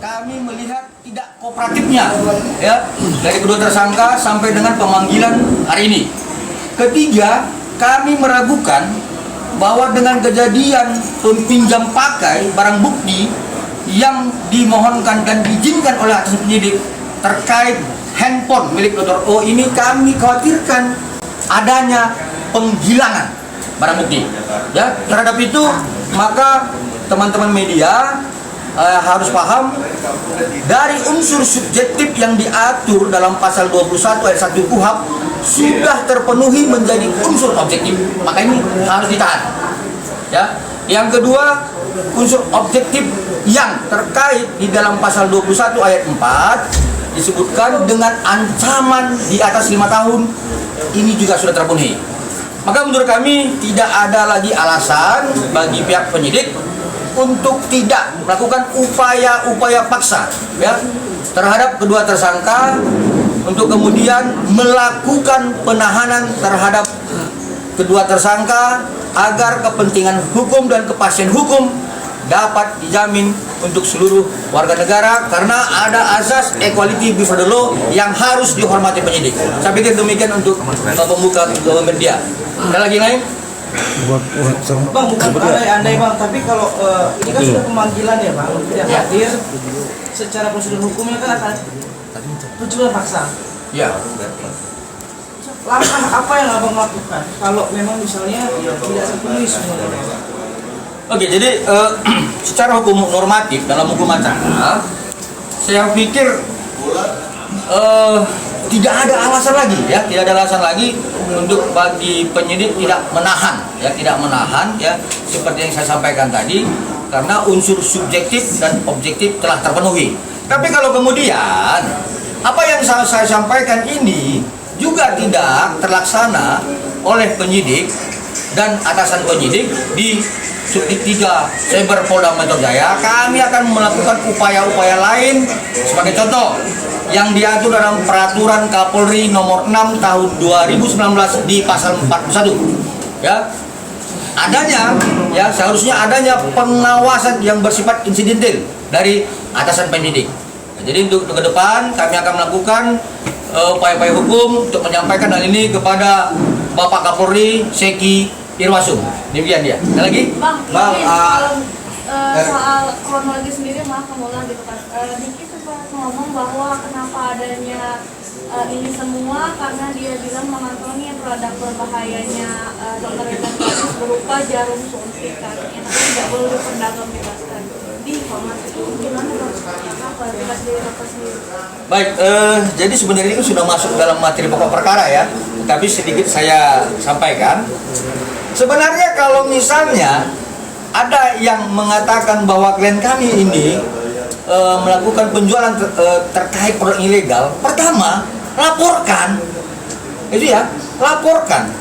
kami melihat tidak kooperatifnya ya dari kedua tersangka sampai dengan pemanggilan hari ini. Ketiga, kami meragukan bahwa dengan kejadian pinjam pakai barang bukti yang dimohonkan dan diizinkan oleh atasan penyidik terkait handphone milik Dr. O ini, kami khawatirkan adanya penghilangan barang bukti. Ya, terhadap itu maka teman-teman media harus paham dari unsur subjektif yang diatur dalam pasal 21 ayat 1 KUHP sudah terpenuhi menjadi unsur objektif, maka ini harus ditahan. Ya. Yang kedua, unsur objektif yang terkait di dalam pasal 21 ayat 4 disebutkan dengan ancaman di atas 5 tahun, ini juga sudah terpenuhi. Maka menurut kami tidak ada lagi alasan bagi pihak penyidik untuk tidak melakukan upaya-upaya paksa ya terhadap kedua tersangka untuk kemudian melakukan penahanan terhadap kedua tersangka agar kepentingan hukum dan kepastian hukum dapat dijamin untuk seluruh warga negara, karena ada asas equality before the law yang harus dihormati penyidik. Saya pikir demikian untuk pembuka media. Ada lagi lain? Bang, bukan andai bang, tapi kalau ini kan sudah pemanggilan ya bang, tidak hadir secara prosedur hukumnya kan akan penjelasan paksa. Ya. Langkah apa yang abang lakukan kalau memang misalnya tidak terpenuhi semuanya? Oke, jadi secara hukum normatif dalam hukum acara, saya pikir tidak ada alasan lagi ya, tidak ada alasan lagi untuk bagi penyidik tidak menahan ya seperti yang saya sampaikan tadi, karena unsur subjektif dan objektif telah terpenuhi. Tapi kalau kemudian apa yang saya sampaikan ini juga tidak terlaksana oleh penyidik dan atasan penyidik di Subdit 3 Cyber Polda Metro Jaya, kami akan melakukan upaya-upaya lain. Sebagai contoh yang diatur dalam Peraturan Kapolri Nomor 6 Tahun 2019 di Pasal 41 ya, adanya ya seharusnya adanya pengawasan yang bersifat insidental dari atasan penyidik. Nah, jadi untuk ke depan kami akan melakukan upaya-upaya hukum untuk menyampaikan hal ini kepada Bapak Kapolri Seki Irwasum. Demikian dia. Ada lagi? Bang, soal kronologi sendiri, maaf mengulang gitu kan. Diki sempat ngomong bahwa kenapa adanya ini semua karena dia bilang mengantongi produk berbahayanya Dr. Irwasum berupa jarum suntikan yang tidak boleh diperdagang bebaskan. Di informasi itu gimana bang? Apa bebas dari Dr. sendiri? Baik, jadi sebenarnya itu sudah masuk dalam materi pokok perkara ya, tapi sedikit saya sampaikan. Sebenarnya kalau misalnya ada yang mengatakan bahwa klien kami ini melakukan penjualan terkait produk ilegal, pertama laporkan, itu ya, laporkan.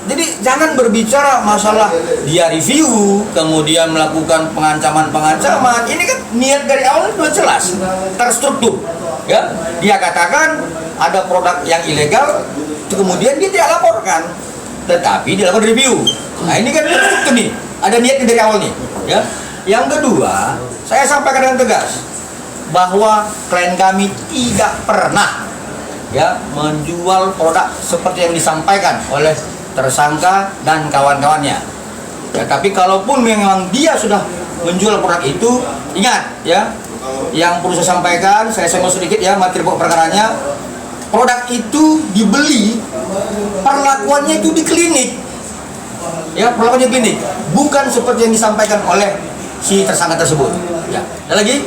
Jadi jangan berbicara masalah dia review, kemudian melakukan pengancaman. Ini kan niat dari awal sudah jelas, terstruktur. Ya, dia katakan ada produk yang ilegal, kemudian dia tidak laporkan, tetapi dia lakukan review. Nah ini kan terstruktur nih, ada niatnya dari awal nih. Ya. Yang kedua, saya sampaikan dengan tegas bahwa klien kami tidak pernah ya menjual produk seperti yang disampaikan oleh tersangka dan kawan-kawannya. Ya, tapi kalaupun memang dia sudah menjual produk itu, ingat ya, yang perlu saya sampaikan, saya singgung sedikit ya materi pokok perkaranya. Produk itu dibeli, perlakuannya itu di klinik. Ya, perlakuannya di klinik, bukan seperti yang disampaikan oleh si tersangka tersebut. Ya, ada lagi?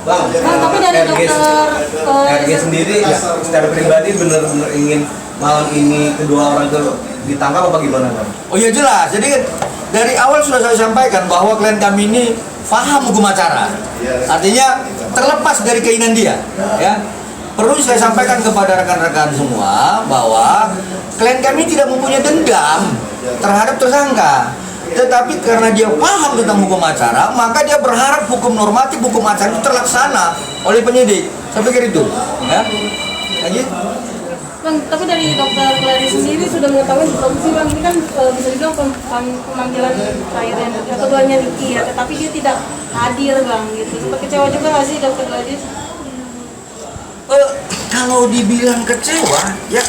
Bang, tapi dari RG sendiri ya, secara pribadi benar-benar ingin malam ini kedua orang itu ditangkap apa gimana bang? Oh ya jelas, jadi dari awal sudah saya sampaikan bahwa klien kami ini paham hukum acara. Artinya terlepas dari keinginan dia, ya. Perlu saya sampaikan kepada rekan-rekan semua bahwa klien kami tidak mempunyai dendam terhadap tersangka, tetapi karena dia paham tentang hukum acara, maka dia berharap hukum normatif, hukum acara itu terlaksana oleh penyidik. Saya pikir itu, ya. Lagi? Bang, tapi dari dokter Clary sendiri sudah mengetahui belum sih bang, ini kan bisa dibilang pemanggilan terakhirnya keduanya Niki ya, tetapi dia tidak hadir bang gitu. Sempat kecewa juga nggak sih dokter Clary? Kalau dibilang kecewa, ya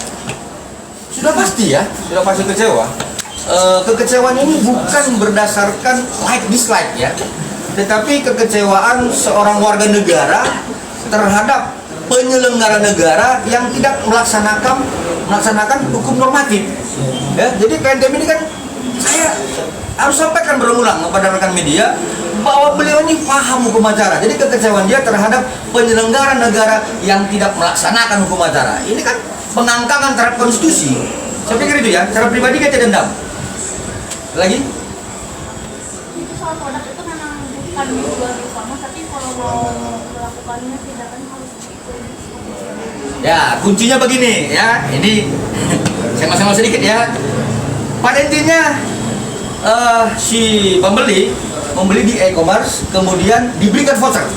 sudah pasti kecewa. Kekecewaan ini bukan berdasarkan like dislike ya, tetapi kekecewaan seorang warga negara terhadap penyelenggara negara yang tidak melaksanakan hukum normatif. Ya, jadi KNTM ini kan saya harus sampaikan berulang kepada rekan media bahwa beliau ini paham hukum acara. Jadi kekecewaan dia terhadap penyelenggara negara yang tidak melaksanakan hukum acara. Ini kan pengangkangan terhadap konstitusi. Saya pikir itu ya, secara pribadi dia tidak dendam. Lagi? Itu soal produk itu memang bukan jual bersama, tapi kalau mau melakukannya tindakan harus Ya, kuncinya begini ya. Ini saya masih sedikit ya. Pada intinya si pembeli membeli di e-commerce, kemudian diberikan voucher.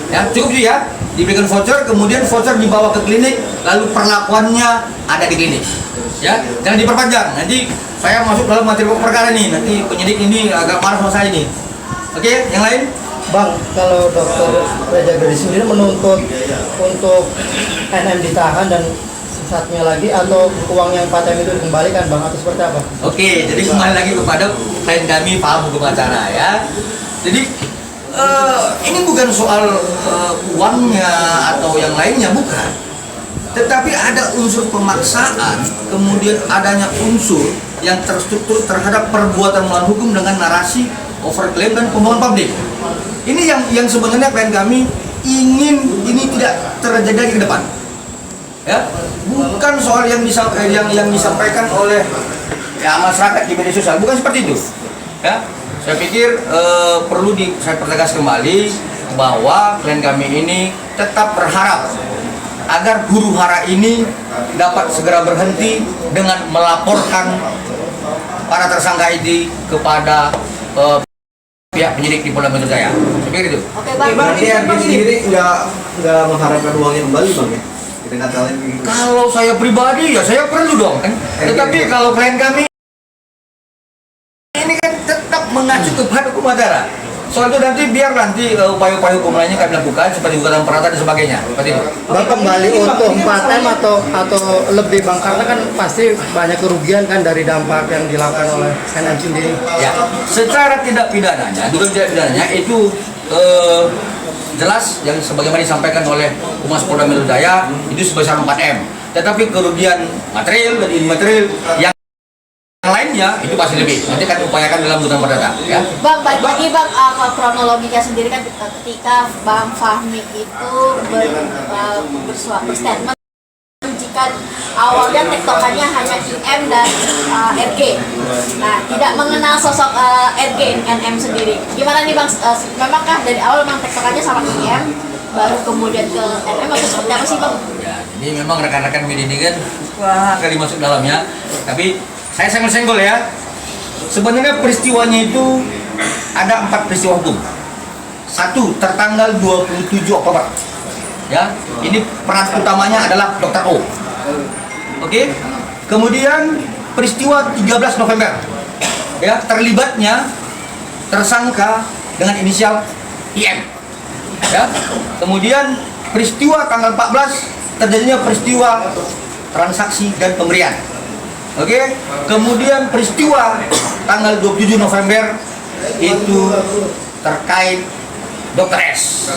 Ya, cukup sih ya. Diberikan voucher, kemudian voucher dibawa ke klinik, lalu perlakuannya ada di klinik. Ya, jangan diperpanjang. Nanti saya masuk dalam materi perkara nih. Nanti penyidik ini agak marah sama saya nih. Oke, yang lain? Bang, kalau dokter Reza Gadis sendiri menuntut untuk NM ditahan dan satunya lagi atau uang yang 4M itu dikembalikan bang, atau seperti apa? Oke, jadi kembali lagi kepada klien kami paham hukum acara ya. Jadi ini bukan soal uangnya atau yang lainnya, bukan. Tetapi ada unsur pemaksaan, kemudian adanya unsur yang terstruktur terhadap perbuatan melawan hukum dengan narasi overclaim dan pembohongan publik. Ini yang sebenarnya klien kami ingin ini tidak terjadi lagi ke depan. Ya, bukan soal yang disampaikan oleh ya masyarakat di media sosial, bukan seperti itu. Ya, saya pikir perlu saya pertegas kembali bahwa klien kami ini tetap berharap agar huru hara ini dapat segera berhenti dengan melaporkan para tersangka ini kepada pihak penyidik di Polda Metro Jaya. Saya pikir itu. Oke bang, Berarti RG sendiri nggak mengharapkan uangnya kembali bang ya? Dengan kata lain. Kalau saya pribadi ya saya perlu dong kan. Tetapi kalau klien kami ini kan tetap mengacu kepada hukum acara. Soal itu biar nanti upaya-upaya hukum lainnya kami lakukan seperti gugatan perdata dan sebagainya. Seperti itu. Bang, kembali untuk 4M atau lebih bang, karena kan pasti banyak kerugian kan dari dampak yang dilakukan oleh NM sendiri. Ya, secara tidak pidananya, dugaan tidak pidananya itu jelas yang sebagaimana disampaikan oleh Humas Polda Metro Jaya itu sebesar 4M. Tetapi kerugian material dan imaterial yang lainnya itu pasti lebih. Nanti kan upayakan dalam gugatan perdata. Ya. Bang, balik lagi bang, kronologinya sendiri kan ketika Bang Fahmi itu berstatement jika awalnya tektokannya hanya IM dan RG. Nah, tidak mengenal sosok RG, NM sendiri. Gimana nih bang, memangkah dari awal memang tektokannya sama IM, baru kemudian ke NM atau seperti apa sih bang? Ya, jadi memang rekan-rekan media ini kan wah kali masuk dalamnya. Tapi saya senggol-senggol ya. Sebenarnya peristiwanya itu ada 4 peristiwa hukum. 1 tertanggal 27 Oktober. Ya, ini peran utamanya adalah Dr. O. Oke. Kemudian peristiwa 13 November. Ya, terlibatnya tersangka dengan inisial IM. Ya. Kemudian peristiwa tanggal 14 terjadinya peristiwa transaksi dan pemberian. Oke, kemudian peristiwa tanggal 27 November itu terkait Dr. S.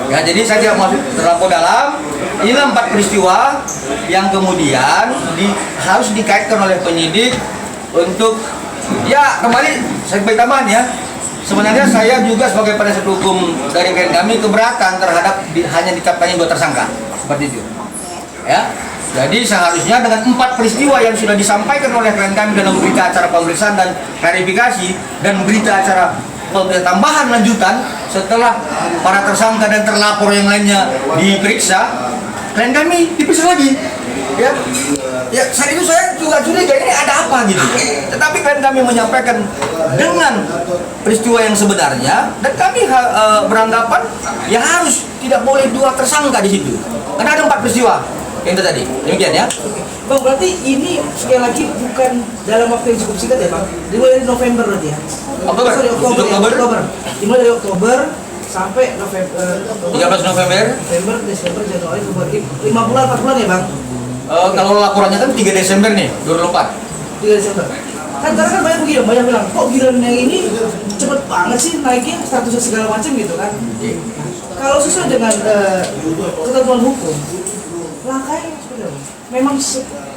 Ya, jadi saya tidak masuk terlampau dalam. Inilah 4 peristiwa yang kemudian harus dikaitkan oleh penyidik untuk ya kembali saya beri tambahan ya. Sebenarnya saya juga sebagai penasihat hukum dari klien kami keberatan terhadap hanya ditetapkannya 2 tersangka seperti itu. Ya. Jadi seharusnya dengan 4 peristiwa yang sudah disampaikan oleh klien kami dalam berita acara pemeriksaan dan klarifikasi dan berita acara tambahan lanjutan setelah para tersangka dan terlapor yang lainnya diperiksa, klien kami diperiksa lagi. Ya, saat itu saya juga curiga ini ada apa gitu. Tetapi klien kami menyampaikan dengan peristiwa yang sebenarnya dan kami beranggapan ya harus tidak boleh 2 tersangka di situ. Karena ada 4 peristiwa. Itu tadi. Demikian ya. Bang, berarti ini sekali lagi bukan dalam waktu yang cukup singkat ya, Bang? Dimulai dari November berarti ya? Oktober. Sorry, Oktober. Ya, Oktober. Oktober. Dimulai dari Oktober sampai November. 13 November. November, Desember, Januari, Februari. 5 bulan, 4 bulan ya, Bang? Kalau laporannya kan 3 Desember nih, 2004. 3 Desember. Kan karena kan banyak begini, banyak bilang, kok giliran yang ini cepet banget sih naiknya statusnya segala macam gitu kan? Kalau sesuai dengan ketentuan hukum, langkahnya seperti apa?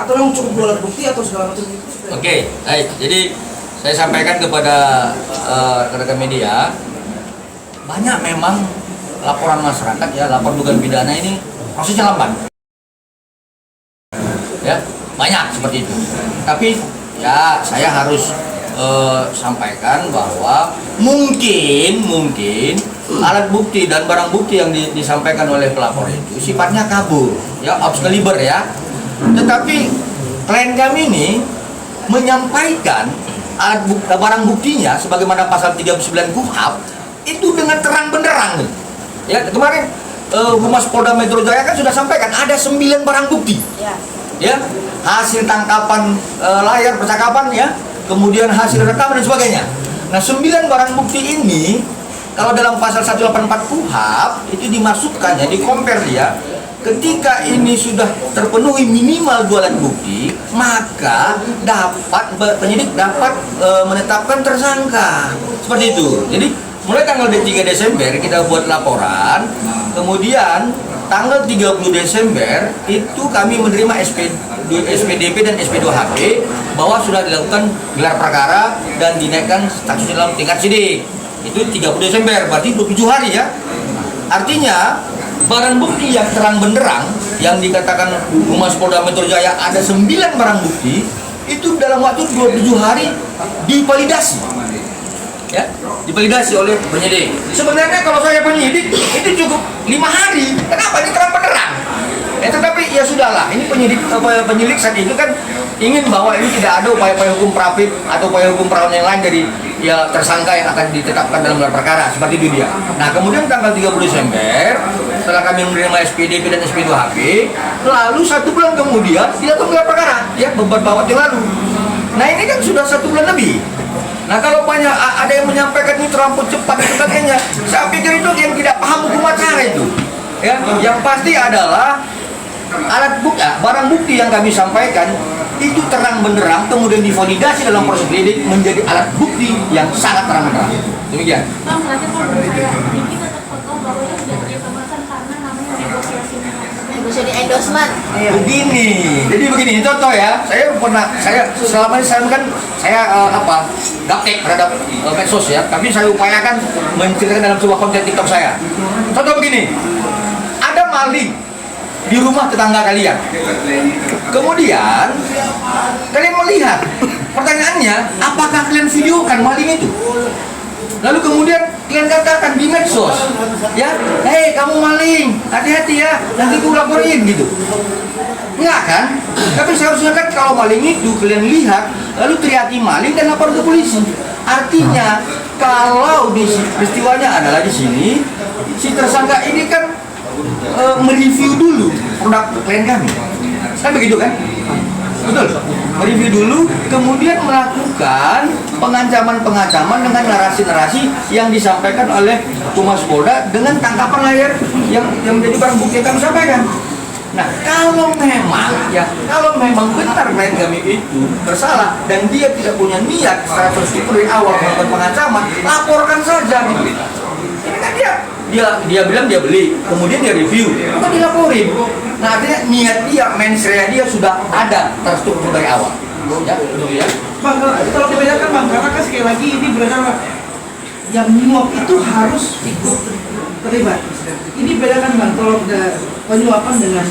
Atau memang cukup dua alat bukti atau segala macam itu? Oke, baik. Jadi saya sampaikan kepada rekan-rekan media, banyak memang laporan masyarakat ya, lapor dugaan pidana ini prosesnya lambat. Ya, banyak seperti itu. Tapi ya saya harus sampaikan bahwa mungkin alat bukti dan barang bukti yang disampaikan oleh pelapor itu sifatnya kabur, ya, Excalibur ya. Tetapi klien kami ini menyampaikan barang buktinya sebagaimana pasal 39 KUHP itu dengan terang benderang. Ya, kemarin Humas Polda Metro Jaya kan sudah sampaikan ada 9 barang bukti. Ya, hasil tangkapan layar percakapan ya, kemudian hasil rekaman dan sebagainya. Nah, 9 barang bukti ini kalau dalam pasal 184 KUHP itu dimasukkan ya, di-compare dia. Ketika ini sudah terpenuhi minimal 2 alat bukti, maka penyidik dapat menetapkan tersangka. Seperti itu. Jadi mulai tanggal 3 Desember kita buat laporan, kemudian tanggal 30 Desember itu kami menerima SPDP dan SP2HP bahwa sudah dilakukan gelar perkara dan dinaikkan statusnya dalam tingkat sidik. Itu 30 Desember, berarti 27 hari ya. Artinya barang bukti yang terang benderang yang dikatakan Humas Polda Metro Jaya ada 9 barang bukti itu dalam waktu 27 hari divalidasi. Ya, divalidasi oleh penyidik. Sebenarnya kalau saya penyidik itu cukup 5 hari. Kenapa ini terang benderang? Tetapi ya sudahlah, ini penyidik saat itu kan ingin bahwa ini tidak ada upaya-upaya hukum prapit atau upaya hukum perawan yang lain dari ya tersangka yang akan ditetapkan dalam gelar perkara, seperti itu dia. Nah, kemudian tanggal 30 Desember setelah kami menerima SPDP dan SP2HP, lalu 1 bulan kemudian dilakukan gelar perkara ya beberapa waktu yang lalu. Nah, ini kan sudah 1 bulan lebih. Nah, kalau banyak ada yang menyampaikan ini terlampau cepat dan sebagainya, saya pikir itu yang tidak paham hukum acara itu. Ya, yang pasti adalah alat bukti, barang bukti yang kami sampaikan itu terang benderang, kemudian divalidasi dalam proses lidik menjadi alat bukti yang sangat terang benderang. Demikian. Bang, terakhir kalau saya Diki tetap foto bahwa itu tidak ditemukan karena namanya negosiasi endorsement. Begini, jadi begini contoh ya. Saya selama ini saya gaptek terhadap medsos ya. Tapi saya upayakan menceritakan dalam sebuah konten TikTok saya. Contoh begini, ada maling di rumah tetangga kalian. Kemudian kalian melihat, pertanyaannya, apakah kalian videokan maling itu? Lalu kemudian kalian katakan di medsos, ya, hei kamu maling, hati-hati ya, nanti aku laporin gitu. Enggak kan? Tapi seharusnya kan kalau maling itu kalian lihat, lalu teriaki maling dan lapor ke polisi. Artinya kalau peristiwanya adalah di sini, si tersangka ini kan mereview dulu produk klien kami, kan begitu kan? Betul, mereview dulu, kemudian melakukan pengancaman dengan narasi-narasi yang disampaikan oleh Humas Polda dengan tangkapan layar yang menjadi barang bukti yang kami sampaikan. Nah, kalau memang benar klien kami itu bersalah dan dia tidak punya niat secara terstruktur dari awal melakukan pengancaman, laporkan saja. Ini kan dia bilang dia beli, kemudian dia review, maka dilaporin. Nah, artinya niat dia, mens rea dia sudah ada terstruktur dari awal. Ya, betul ya. Bang, kalau dibedakan Bang, karena kan sekali lagi ini benar yang nyuap itu harus ikut terlibat. Ini bedakan Bang, kalau penyuapan dengan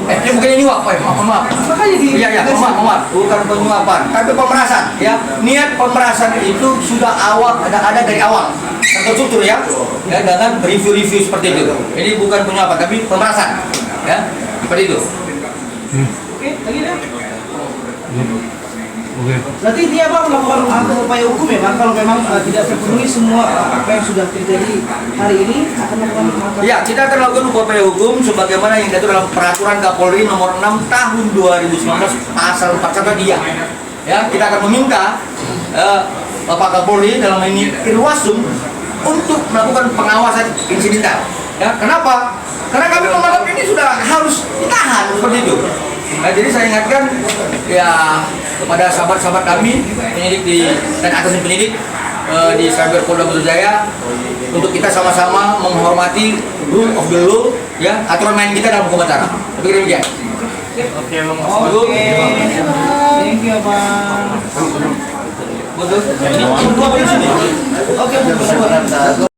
Ini bukannya nyuap, maaf. makanya di Maaf, bukan penyuapan, tapi pemerasan. Ya, niat pemerasan itu sudah ada dari awal, terstruktur ya, dengan review seperti itu. Ini bukan penyuapan, tapi pemerasan, ya, seperti itu. Oke, lagi deh. Berarti dia bang melakukan upaya hukum ya bang, kalau memang tidak terpenuhi semua apa yang sudah terjadi hari ini akan melakukan Ya, kita akan lakukan upaya hukum sebagaimana yang diatur dalam Peraturan Kapolri Nomor 6 Tahun 2019 Pasal 41 dia. Ya, kita akan meminta Bapak Kapolri dalam ini Irwasum untuk melakukan pengawasan insidental. Ya, kenapa? Karena kami menganggap ini sudah harus ditahan seperti itu. Nah, jadi saya ingatkan ya kepada sahabat-sahabat kami penyidik dan atasan penyidik di Cyber Polda Metro Jaya untuk kita sama-sama menghormati rule of the law, ya, aturan main kita dalam hukum acara. Begitu demikian. Oke, thank you bang. Betul. Ini dua di sini. Oke,